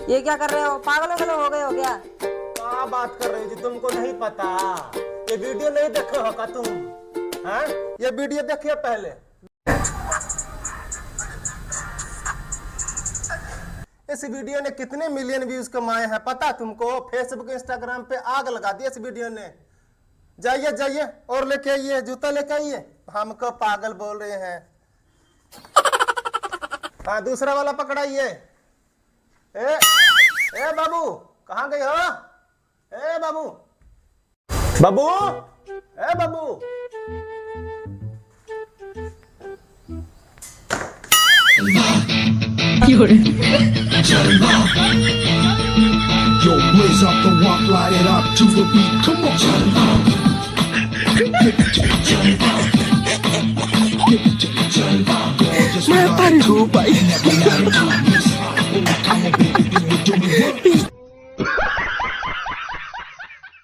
ये क्या कर रहे हो? पागल हो गए हो क्या? क्या बात कर रही हो जी? तुमको नहीं पता? ये वीडियो नहीं देखे हो का तुम? हाँ, ये वीडियो देखिए पहले। इस वीडियो ने कितने मिलियन व्यूज कमाए हैं पता तुमको? फेसबुक इंस्टाग्राम पे आग लगा दी इस वीडियो ने। जाइए जाइए और लेके आइए, जूता लेके आइए। हमको पागल बोल रहे हैं। हाँ, दूसरा वाला पकड़ाइए। ए बाबू, कहाँ गए हो? ए बाबू, बाबू, ए बाबू। Yo, blaze up the walk, light it up to the beat. Come on, मैं पर हूँ भाई।